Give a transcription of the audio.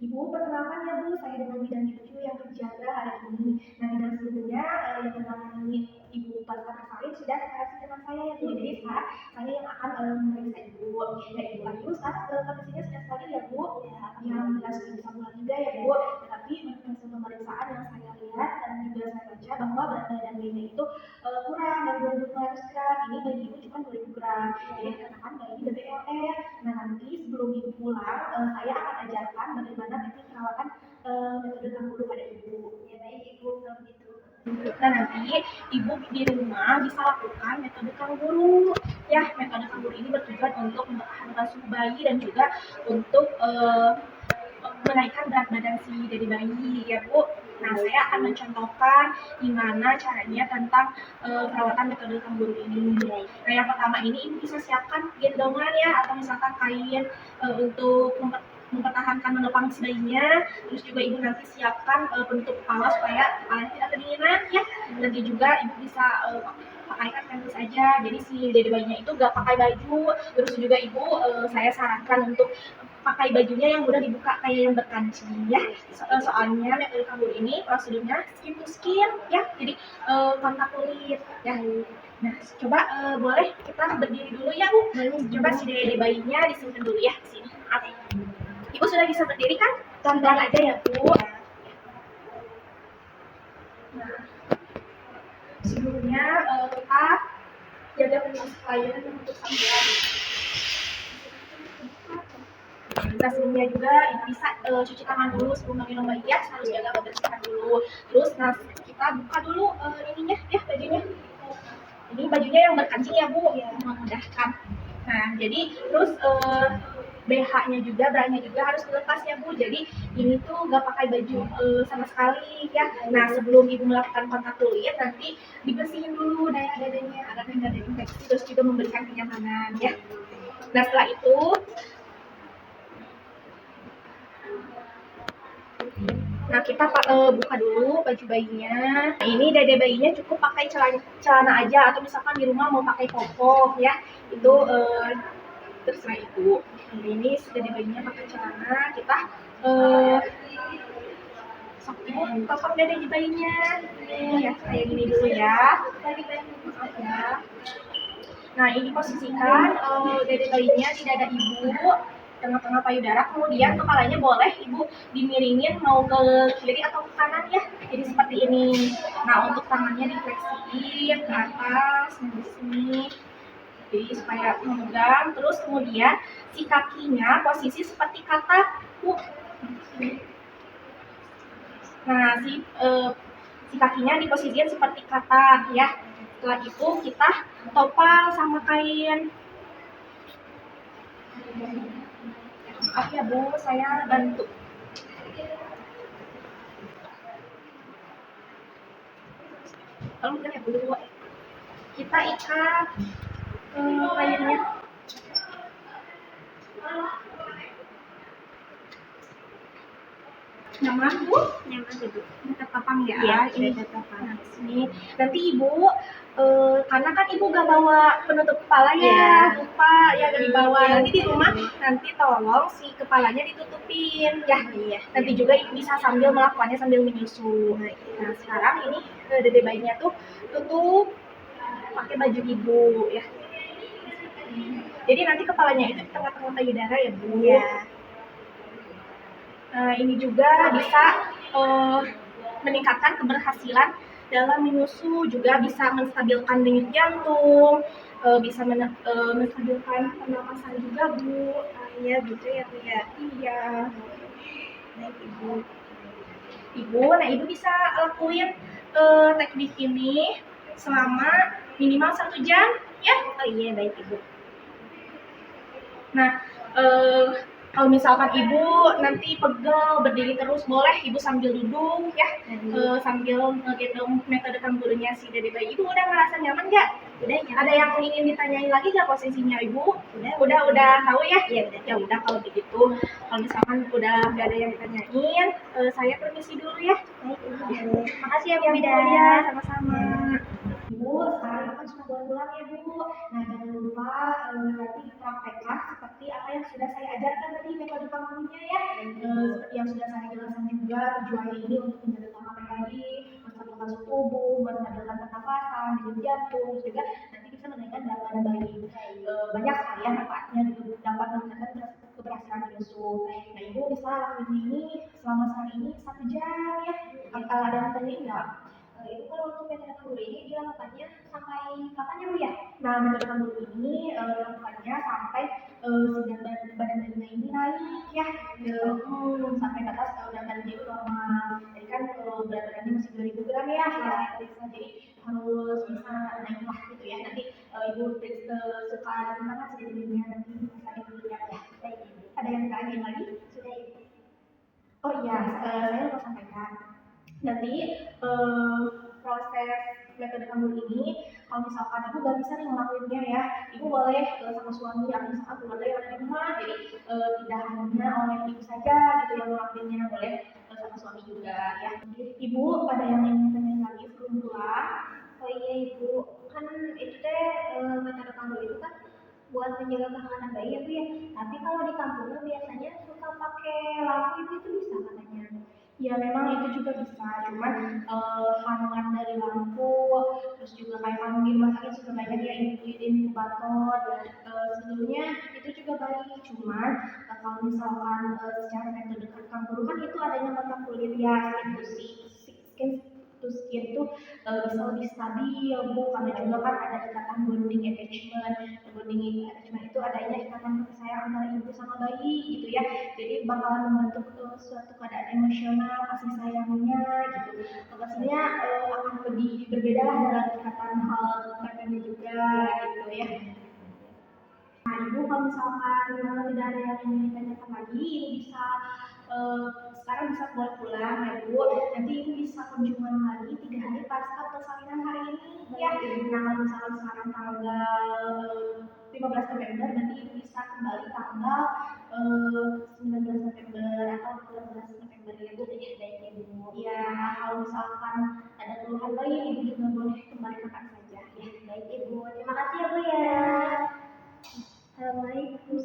Ibu, perkenalkan ya Bu, saya dengan bidang itu yang berjaga hari ini. Nah, bidang sebelumnya yang menangani Ibu pasca tersalin sudah kasih dengan saya ya Bu. Jadi saya yang akan memeriksa Ibu. Ya Ibu, lalu sekarang kondisinya sudah stabil ya Bu. Ya, yang jelas sudah bisa pulang juga ya Bu. Tetapi hasil pemeriksaan yang saya lihat dan juga saya baca bahwa berat badan bayinya itu kurang dari 2.500 gram. Ini bayi Ibu cuma 2.000 gram. Jadi dikatakan bayi BBLR. Nah, nanti sebelum Ibu pulang, saya akan ajarkan bagaimana teknik perawatan metode kanguru pada Ibu. Ya baik Ibu, kalau begitu. Nah, nanti Ibu di rumah bisa lakukan metode kanguru. Ya, metode kanguru ini bertujuan untuk mempertahankan suhu bayi dan juga untuk menaikkan berat badan dari bayi ya Bu. Nah, saya akan mencontohkan gimana caranya tentang perawatan metode kanguru ini. Nah, yang pertama ini Ibu bisa siapkan gendongan ya, atau misalkan kain untuk mempertahankan menopang si bayinya. Terus juga Ibu nanti siapkan penutup kepala supaya kepalanya tidak kedinginan ya. Nanti juga Ibu bisa pakaikan kain saja, jadi si dede bayinya itu gak pakai baju. Terus juga Ibu saya sarankan untuk pakai bajunya yang mudah dibuka kayak yang berkancing ya. Soalnya metode kanguru ini prosedurnya skin to skin ya, jadi kontak kulit ya. Nah, coba boleh kita berdiri dulu ya Bu. Coba si dede bayinya disimpan dulu ya di sini. Ibu sudah bisa berdiri kan? Pelan-pelan aja ya Bu. Nah, sebelumnya kita jaga kondisi klien untuk sambil Nah, sebelumnya juga Ibu bisa cuci tangan dulu sebelum meminum bayi ya, harus jaga kebersihan dulu. Terus nah kita buka dulu ininya ya, bajunya. Ini bajunya yang berkancing ya Bu, ya memudahkan. Nah, jadi terus BH-nya juga, bra-nya juga harus dilepas ya Bu. Jadi ini tuh gak pakai baju sama sekali ya. Nah, sebelum Ibu melakukan kontak kulit, nanti dibersihin dulu dada-dadanya agar tidak ada infeksi. Terus juga memberikan kenyamanan ya. Nah, setelah itu nah kita buka dulu baju bayinya. Nah, ini dede bayinya cukup pakai celana aja, atau misalkan di rumah mau pakai koko ya, itu terserah Ibu. Nah, ini dede bayinya pakai celana, kita Ibu potong dede bayinya ya, kayak gini dulu ya. Nah, ini posisikan dede bayinya di dada Ibu, tengah-tengah payudara, kemudian kepalanya boleh Ibu dimiringin mau ke kiri atau ke kanan ya, jadi seperti ini. Nah, untuk tangannya difleksiin ke atas, di sini, jadi supaya memegang. Terus kemudian si kakinya posisi seperti katak Bu. Nah, si kakinya diposisikan seperti katak ya. Setelah itu kita topang sama kain. Maaf ya Bu, saya bantu. Kalau bukan ya Bu, kita ikat kainnya. Nyaman Bu? Nyaman ya Bu. Kita tapang ya. Iya, ini tapang. Nah, sini. Nanti Ibu, karena kan Ibu gak bawa penutup kepala ya, lupa ya gak dibawa. Nanti di rumah, nanti tolong si kepalanya ditutupin ya. Iya. Nanti juga Ibu bisa sambil melakukannya sambil menyusu. Nah, sekarang ini dede bayinya tuh tutup pakai baju Ibu ya. Jadi nanti kepalanya itu di tengah-tengah payudara ya Bu. Iya. Nah, ini juga bisa meningkatkan keberhasilan dalam menyusu, juga bisa menstabilkan denyut jantung, bisa menstabilkan pernapasan juga Bu. Iya gitu ya Bu ya. Iya. Baik Ibu, nah Ibu bisa lakuin teknik ini selama minimal 1 jam ya. Oh iya baik Ibu. Nah, kalau misalkan Ibu nanti pegel berdiri terus, boleh Ibu sambil duduk ya, sambil ngegendong metode kangurunya si dede bayi. Ibu udah merasa nyaman nggak? Udah. Ada yang ingin ditanyain lagi nggak posisinya Ibu? Udah tahu ya? Iya udah. Ya udah kalau begitu. Kalau misalkan udah nggak ada yang ditanyain, saya permisi dulu ya. Makasih ya Bu Bidan. Ya, sama-sama. Ibu, sekarang kan sudah pulang ya Bu. Nah, jangan lupa nanti dipraktekkan seperti apa yang sudah saya ajarkan tadi metode mengetahuinya ya. Seperti yang sudah saya jelaskan juga, tujuannya ini untuk menjaga kesehatan bayi, menstabilkan suhu tubuh, menstabilkan pernafasan, denyut jantung, juga nanti bisa menaikkan berat badan bayi. Banyak sekali ya manfaatnya gitu, dapat meningkatkan keberhasilan menyusu. Nah, ibu bisa lakuin ini selama sehari ini 1 jam ya. Kalau ada yang tanya enggak? Itu kalau untuk metode kanguru ini dilakukannya sampai kapan ya Bu ya? Nah, metode kanguru ini dilakukannya sampai si berat badan bayinya ini naik ya, sampai batas berat badannya itu normal. Jadi kan berat badannya masih 2000 gram ya, saya periksa, jadi harus bisa naik lah gitu ya. Nanti ibu suka gimana sedikitnya nanti bisa ibu lihat ya. Baik, Ada yang tanya lagi? sudah Ibu. Oh iya, saya lupa sampaikan. Nanti proses metode kanguru ini, kalau misalkan ibu gak bisa nih ngelakuinnya ya, ibu boleh sama suami atau misalkan keluarga yang ada di rumah. Jadi tidak hanya oleh ibu saja gitu yang ngelakuinnya, boleh sama suami juga ya. Ibu ada yang ingin tanya lagi sebelum pulang? Oh iya Ibu, kan itu teh metode kanguru itu kan buat menjaga kehangatan bayi ya Bu ya. Tapi kalau di kampungnya biasanya suka pakai lampu itu bisa katanya. Ya memang itu juga bisa, cuman hangat dari lampu, terus juga kayak kamu di rumah sakit juga banyak ya inkubator. Sebetulnya itu juga baik, cuman kalau misalkan secara metode kangguru kan itu adanya kontak kulit ya, skin to skin itu bisa lebih stabil bu, karena juga kan ada ikatan bonding attachment. Bonding attachment itu adanya ikatan kasih sayang antara ibu sama bayi gitu ya, jadi bakalan membentuk suatu keadaan emosional kasih sayangnya gitu. Pastinya akan lebih berbeda lah dalam ikatan hal katanya juga gitu ya. Nah, ibu kalau misalkan tidak ada yang ingin ditanyakan lagi, ibu bisa sekarang bisa pulang ya bu. Nanti ibu bisa kunjungan lagi 3 hari pasca persalinan hari ini ya. Nah, kalau misalkan sekarang tanggal 15 November, nanti ibu bisa kembali tanggal 19 November atau 12 November ya bu. Baik Ibu. Ya, kalau misalkan ada keluhan lain, ibu juga boleh kembali kapan saja ya. Baik Ibu, terima kasih ya Bu ya. Assalamualaikum.